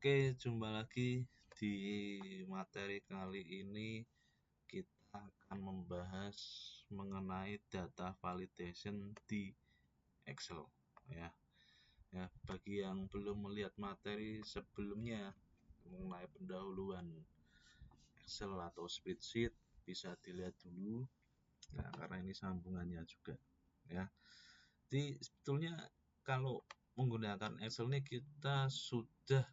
Oke, jumpa lagi di materi kali ini. Kita akan membahas mengenai data validation di Excel, ya. Bagi yang belum melihat materi sebelumnya mengenai pendahuluan Excel atau spreadsheet, bisa dilihat dulu. Nah, karena ini sambungannya juga, ya. Jadi sebetulnya kalau menggunakan Excel ini kita sudah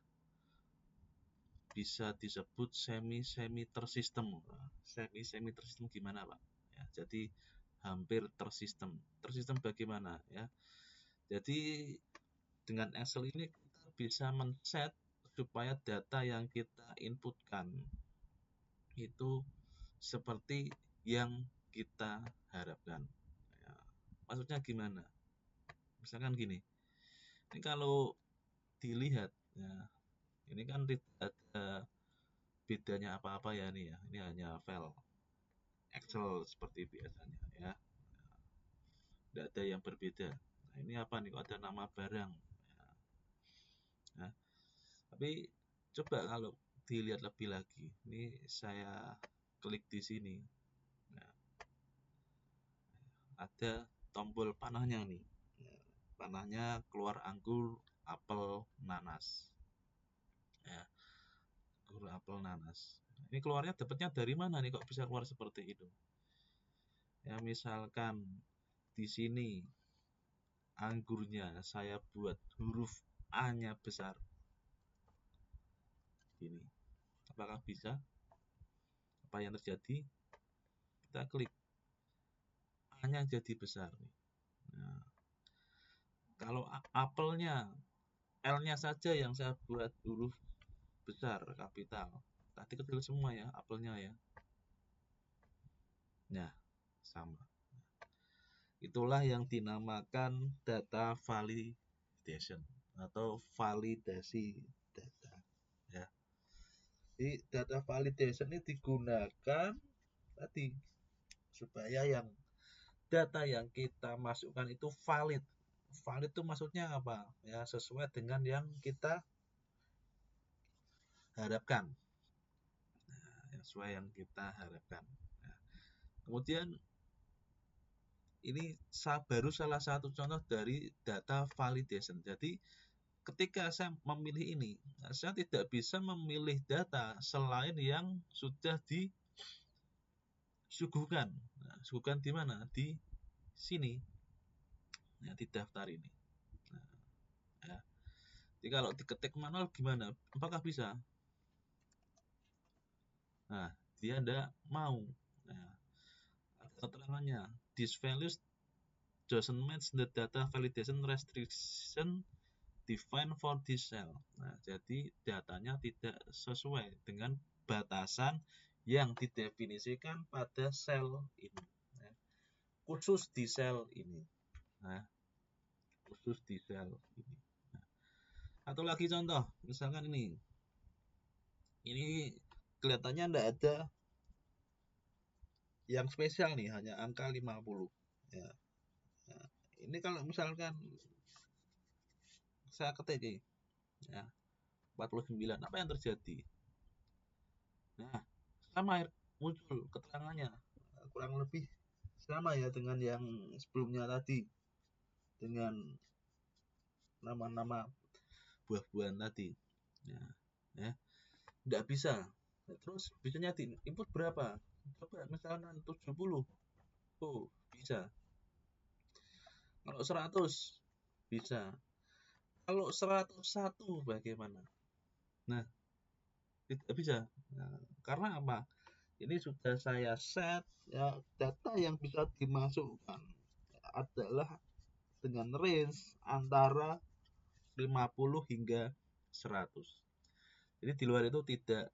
bisa disebut semi tersistem. Semi tersistem gimana, Pak? Ya, jadi hampir tersistem. Tersistem bagaimana, ya? Jadi dengan Excel ini kita bisa men-set supaya data yang kita inputkan itu seperti yang kita harapkan. Ya, maksudnya gimana? Misalkan gini. Ini kalau dilihat, ya, ini kan tidak ada bedanya apa-apa ya nih ya. Ini hanya file Excel seperti biasanya, ya. Tidak ada yang berbeda. Nah, ini apa nih? Kok ada nama barang? Ya. Nah, tapi coba kalau dilihat lebih lagi. Ini saya klik di sini. Nah, ada tombol panahnya nih. Ya, panahnya keluar anggur, apel, nanas. Ya, anggur, apel, nanas. Ini keluarnya dapatnya dari mana nih? Kok bisa keluar seperti itu? Ya, misalkan di sini anggurnya saya buat huruf A-nya besar. Ini. Apakah bisa? Apa yang terjadi? Kita klik. A-nya jadi besar. Nah, kalau apelnya, L-nya saja yang saya buat huruf besar, kapital. Tadi kecil semua ya, apelnya ya. Nah, sama. Itulah yang dinamakan data validation atau validasi data. Ya. Jadi data validation ini digunakan tadi supaya yang data yang kita masukkan itu valid. Valid itu maksudnya apa? Ya, sesuai dengan yang kita harapkan. Nah, sesuai yang kita harapkan. Nah, kemudian ini baru salah satu contoh dari data validation. Jadi ketika saya memilih ini, saya tidak bisa memilih data selain yang sudah disuguhkan. Nah, suguhkan di mana? Di sini. Nah, di daftar ini. Nah, ya. Jadi kalau diketik manual gimana? Apakah bisa? Nah, dia tidak mau. Nah, keterangannya, this values doesn't match the data validation restriction defined for this cell. Nah, jadi datanya tidak sesuai dengan batasan yang didefinisikan pada sel ini. Nah, khusus di sel ini. Nah, khusus di sel ini. Nah, atau lagi contoh, misalkan ini. Ini kelihatannya tidak ada yang spesial nih, hanya angka 50. Ya. Nah, ini kalau misalkan saya ketik nih, ya, 49, apa yang terjadi? Nah, sama muncul keterangannya, kurang lebih sama ya dengan yang sebelumnya tadi, dengan nama-nama buah-buahan tadi. Ya, tidak bisa. Nah, terus bisanya di input berapa? Coba misalkan 70. Oh, bisa. Kalau 100 bisa. Kalau 101 bagaimana? Nah, tidak bisa. Nah, karena apa? Ini sudah saya set, ya, data yang bisa dimasukkan adalah dengan range antara 50 hingga 100. Jadi di luar itu tidak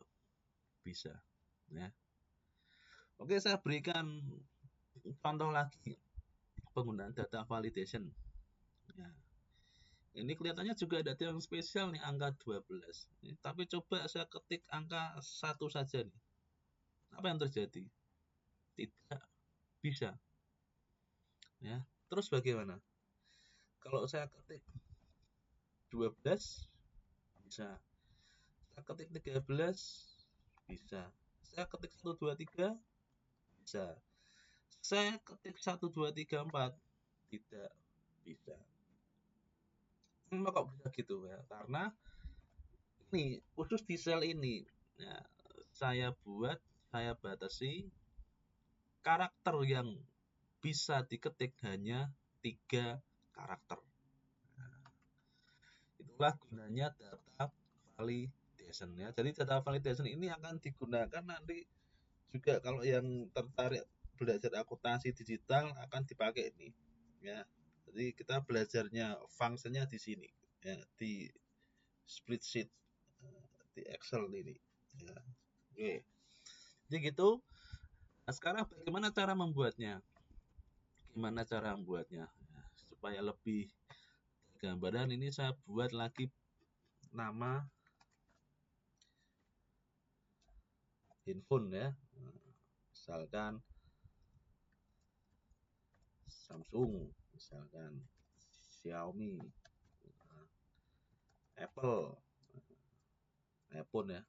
bisa, ya. Oke, saya berikan contoh lagi penggunaan data validation. Ya. Ini kelihatannya juga ada yang spesial nih, angka 12. Tapi coba saya ketik angka 1 saja nih. Apa yang terjadi? Tidak bisa. Ya. Terus bagaimana? Kalau saya ketik 12 bisa. Saya ketik 13 bisa. Saya ketik 123 bisa. Saya ketik 1234 tidak bisa. Kenapa kok bisa gitu ya? Karena ini khusus di sel ini. Nah, saya batasi karakter yang bisa diketik hanya 3 karakter. Itulah gunanya data validation ya. Jadi data validation ini akan digunakan nanti juga kalau yang tertarik belajar akuntansi digital akan dipakai ini ya. Jadi kita belajarnya fungsinya di sini ya, di spreadsheet, di Excel ini ya. Oke. Jadi gitu. Nah, sekarang bagaimana cara membuatnya? Gimana cara membuatnya? Nah, supaya lebih gambaran ini saya buat lagi nama handphone ya. Misalkan Samsung, misalkan Xiaomi, Apple, iPhone ya,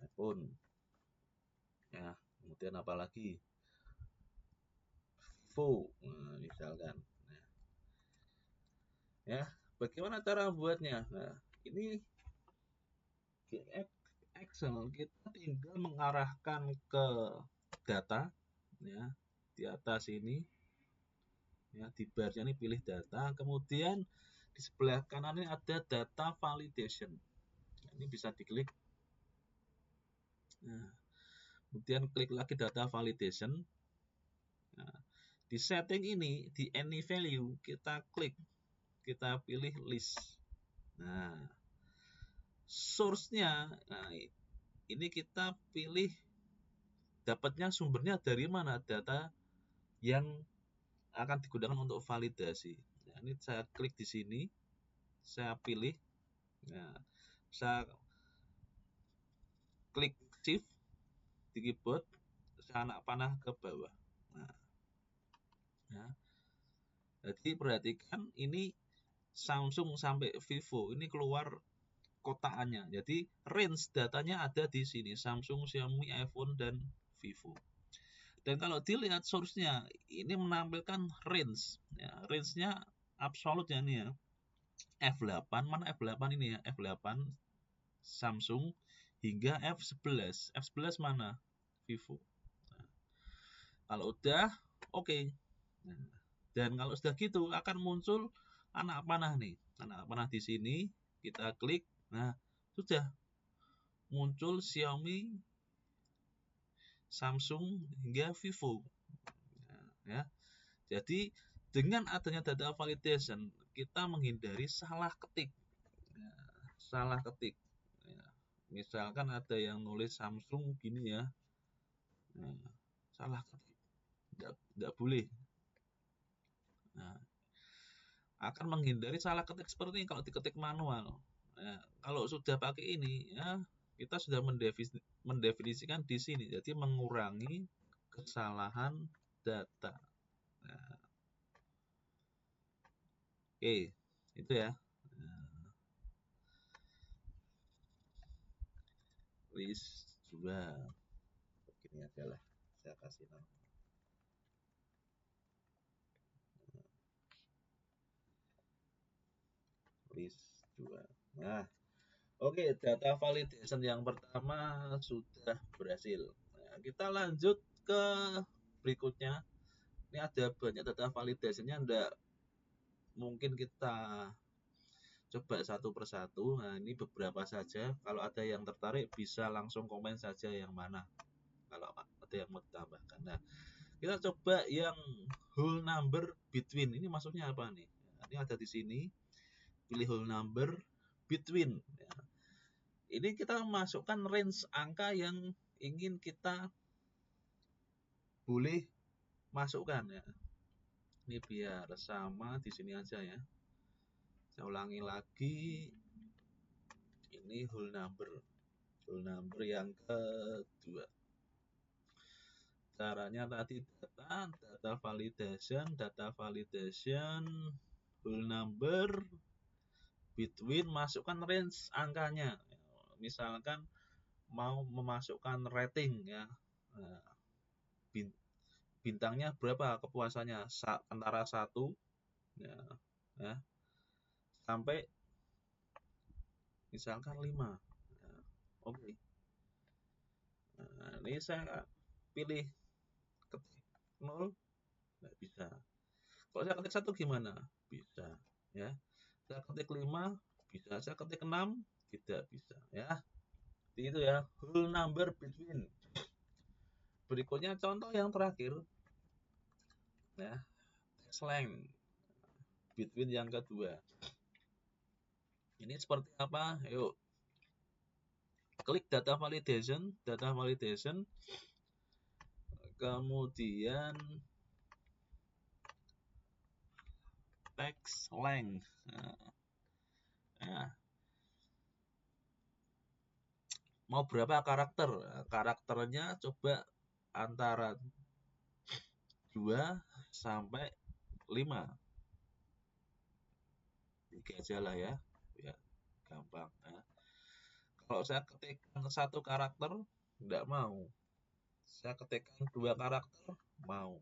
iPhone ya. Kemudian apa lagi? Vivo, nah, misalkan. Nah, ya, bagaimana cara membuatnya? Nah, ini di Excel kita tinggal mengarahkan ke data ya di atas ini ya, di barnya ini pilih data, kemudian di sebelah kanan ini ada data validation. Nah, ini bisa diklik. Nah, kemudian klik lagi data validation. Nah, di setting ini di any value kita klik, kita pilih list. Nah, source-nya, nah ini kita pilih dapatnya sumbernya dari mana, data yang akan digunakan untuk validasi. Nah, ini saya klik di sini, saya pilih. Nah, saya klik shift di keyboard, saya anak panah ke bawah. Nah, ya. Jadi perhatikan ini Samsung sampai Vivo ini keluar kotaannya. Jadi range datanya ada di sini, Samsung, Xiaomi, iPhone dan Vivo. Dan kalau dilihat source-nya ini menampilkan range ya, range-nya absolut ya ini ya. F8, mana F8 ini ya? F8 Samsung hingga F11. F11 mana? Vivo. Nah, kalau udah oke. Okay. Nah, dan kalau sudah gitu akan muncul anak panah nih. Anak panah di sini kita klik. Nah, sudah muncul Xiaomi, Samsung hingga Vivo. Nah, ya. Jadi dengan adanya data validation kita menghindari salah ketik. Ya, salah ketik. Ya. Misalkan ada yang nulis Samsung gini ya. Nah, salah ketik. Tidak boleh. Nah, akan menghindari salah ketik seperti ini kalau diketik manual. Nah, kalau sudah pakai ini ya kita sudah mendefinisikan di sini, jadi mengurangi kesalahan data. Nah, oke, itu ya. Nah, list 2. Begini aja lah, saya kasih nama. List 2. Nah, oke, data validation yang pertama sudah berhasil. Nah, kita lanjut ke berikutnya. Ini ada banyak data validation-nya, enggak mungkin kita coba satu persatu. Nah, ini beberapa saja. Kalau ada yang tertarik bisa langsung komen saja yang mana. Kalau ada yang mau ditambahkan. Nah, kita coba yang whole number between. Ini maksudnya apa nih? Nah, ini ada di sini. Pilih whole number between. Ya. Ini kita masukkan range angka yang ingin kita boleh masukkan ya. Ini biar sama di sini aja ya. Saya ulangi lagi. Ini whole number yang kedua. Caranya tadi data validation whole number between, masukkan range angkanya. Misalkan mau memasukkan rating ya. Nah, bintangnya berapa kepuasannya? Antara 1 ya, ya, sampai misalkan 5. Ya, oke. Nah, ini saya pilih ketik 0, nggak bisa. Kalau saya ketik 1 gimana? Bisa. Ya. Saya ketik 5, bisa. Saya ketik 6, tidak bisa. Ya. Itu ya, whole number between. Berikutnya contoh yang terakhir. Ya, text length between yang kedua. Ini seperti apa? Yuk. Klik data validation, kemudian text length. Nah, mau berapa karakter? Karakternya coba antara 2 sampai 5. 3 aja lah ya. Ya, gampang. Nah, kalau saya ketikkan 1 karakter, enggak mau. Saya ketikkan 2 karakter, mau.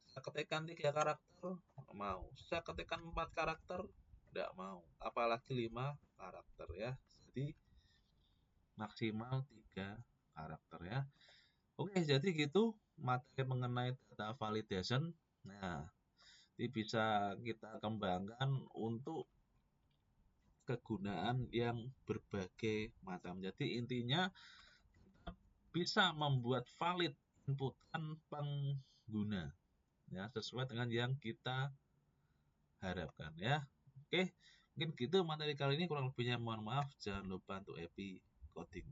Saya ketikkan 3 karakter, mau. Saya ketikkan 4 karakter, enggak mau. Apalagi 5 karakter ya. Jadi maksimal 3 karakter ya. Oke, jadi gitu materi mengenai data validation. Nah, ini bisa kita kembangkan untuk kegunaan yang berbagai macam. Jadi intinya kita bisa membuat valid inputan pengguna ya sesuai dengan yang kita harapkan ya. Oke, mungkin gitu materi kali ini, kurang lebihnya mohon maaf. Jangan lupa untuk happy coding.